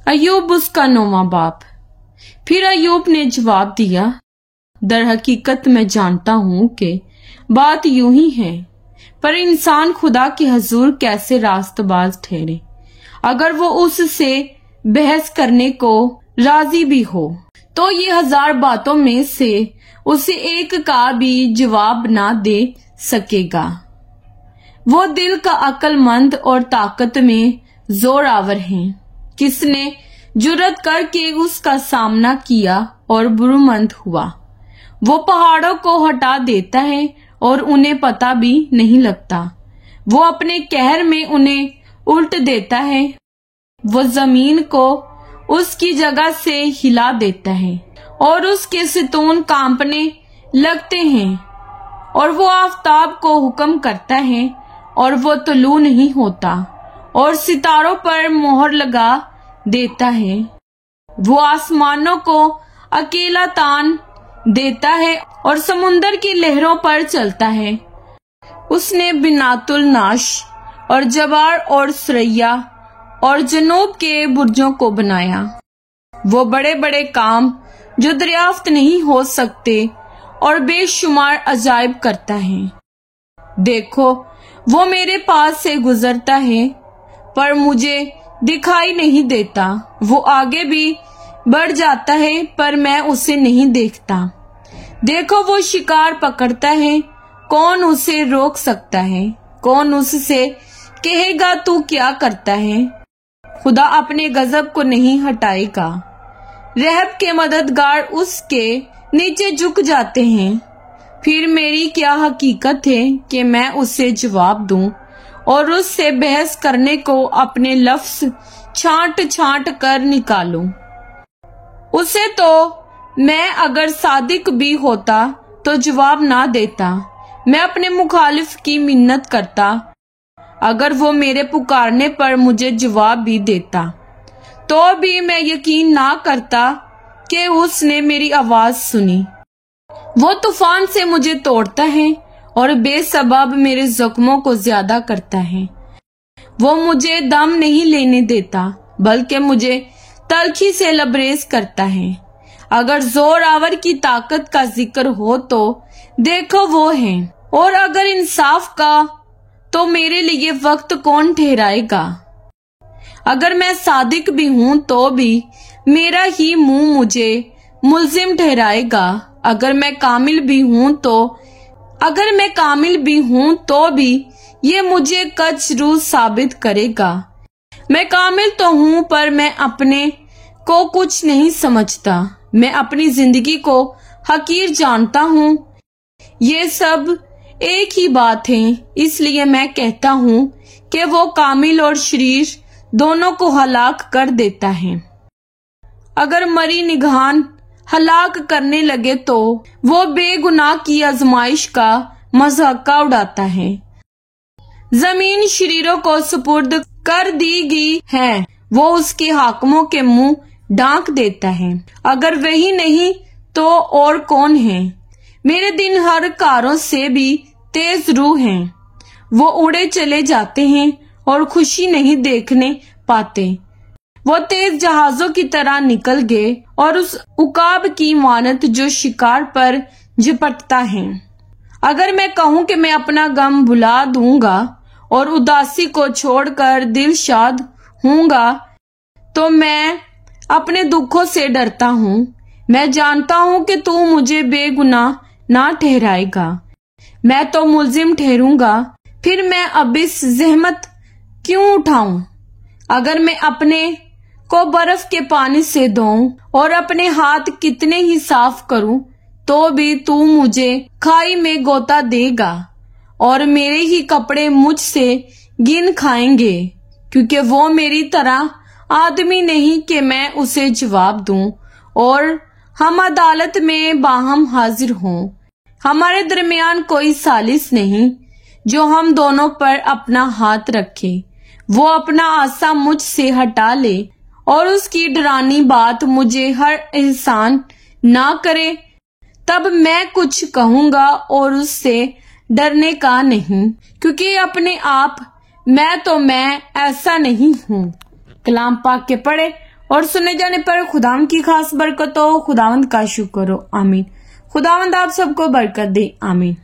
अयूब उसका 9वां बाप। फिर अयूब ने जवाब दिया, दर हकीकत मैं जानता हूँ कि बात यूं ही है, पर इंसान खुदा के हजूर कैसे रास्तबाज ठहरे अगर वो उससे बहस करने को राजी भी हो तो ये 1000 बातों में से उसे एक का भी जवाब ना दे सकेगा। वो दिल का अक्लमंद और ताकत में जोरावर है। किसने जुर्रत करके उसका सामना किया और बुरुमंद हुआ। वो पहाड़ों को हटा देता है और उन्हें पता भी नहीं लगता। वो अपने कहर में उन्हें उल्ट देता है। वो जमीन को उसकी जगह से हिला देता है और उसके सितून कांपने लगते हैं। और वो आफताब को हुक्म करता है और वो तुलू नहीं होता और सितारों पर मोहर लगा देता है। वो आसमानों को अकेला तान देता है और समुंदर की लहरों पर चलता है। उसने बिनातुल नाश और जवार और सरैया और जनूब के बुर्जों को बनाया। वो बड़े बड़े काम जो दरियाफ्त नहीं हो सकते और बेशुमार अजायब करता है। देखो, वो मेरे पास से गुजरता है पर मुझे दिखाई नहीं देता। वो आगे भी बढ़ जाता है पर मैं उसे नहीं देखता। देखो, वो शिकार पकड़ता है, कौन उसे रोक सकता है? कौन उससे कहेगा तू क्या करता है? खुदा अपने गजब को नहीं हटाएगा। रहब के मददगार उसके नीचे झुक जाते हैं। फिर मेरी क्या हकीकत है कि मैं उसे जवाब दूं और उससे बहस करने को अपने लफ्ज छांट छांट कर निकालूं। उसे तो मैं अगर सादिक भी होता तो जवाब ना देता। मैं अपने मुखालिफ की मिन्नत करता अगर वो मेरे पुकारने पर मुझे जवाब भी देता तो भी मैं यकीन ना करता कि उसने मेरी आवाज सुनी। वो तूफान से मुझे तोड़ता है और बेसबब मेरे जख्मों को ज्यादा करता है। वो मुझे दम नहीं लेने देता बल्कि मुझे तलखी से लबरेज करता है। अगर जोरावर की ताकत का जिक्र हो तो देखो वो है, और अगर इंसाफ का तो मेरे लिए वक्त कौन ठहराएगा। अगर मैं सादिक भी हूं तो भी मेरा ही मुंह मुझे मुल्जिम ठहराएगा। अगर मैं कामिल भी हूं तो भी ये मुझे कचरू साबित करेगा। मैं कामिल तो हूं पर मैं अपने को कुछ नहीं समझता। मैं अपनी जिंदगी को हकीर जानता हूं। ये सब एक ही बात है, इसलिए मैं कहता हूं कि वो कामिल और शरीर दोनों को हलाक कर देता है। अगर मरी निगहान हलाक करने लगे तो वो बेगुनाह की आजमाइश का मजाका उड़ाता है। जमीन शरीरों को सुपुर्द कर दी गई है, वो उसके हाकिमों के मुंह ढांक देता है। अगर वही नहीं तो और कौन है? मेरे दिन हर कारों से भी तेज रूह हैं। वो उड़े चले जाते हैं और खुशी नहीं देखने पाते। वो तेज जहाजों की तरह निकल गए और उस उकाब की मानत जो शिकार पर झपटता है। अगर मैं कहूं कि मैं अपना गम भुला दूंगा और उदासी को छोड़कर दिलशाद हूंगा तो मैं अपने दुखों से डरता हूं। मैं जानता हूं कि तू मुझे बेगुनाह ना ठहराएगा। मैं तो मुल्जिम ठहरूंगा, फिर मैं अब इस जहमत क्यों उठाऊं? अगर मैं अपने को बर्फ के पानी से धोऊं और अपने हाथ कितने ही साफ करूं तो भी तू मुझे खाई में गोता देगा और मेरे ही कपड़े मुझसे गिन खाएंगे, क्योंकि वो मेरी तरह आदमी नहीं कि मैं उसे जवाब दूं और हम अदालत में बाहम हाजिर हों। हमारे दरमियान कोई सालिस नहीं जो हम दोनों पर अपना हाथ रखे। वो अपना आसा मुझसे हटा ले और उसकी डरानी बात मुझे हर एहसान ना करे, तब मैं कुछ कहूंगा और उससे डरने का नहीं, क्योंकि अपने आप मैं ऐसा नहीं हूँ। कलाम पाक के पढ़े اور سنے جانے پر خداوند کی خاص برکت ہو. خداوند کا شکر ہو. آمین. خداوند آپ سب کو برکت دے. آمین.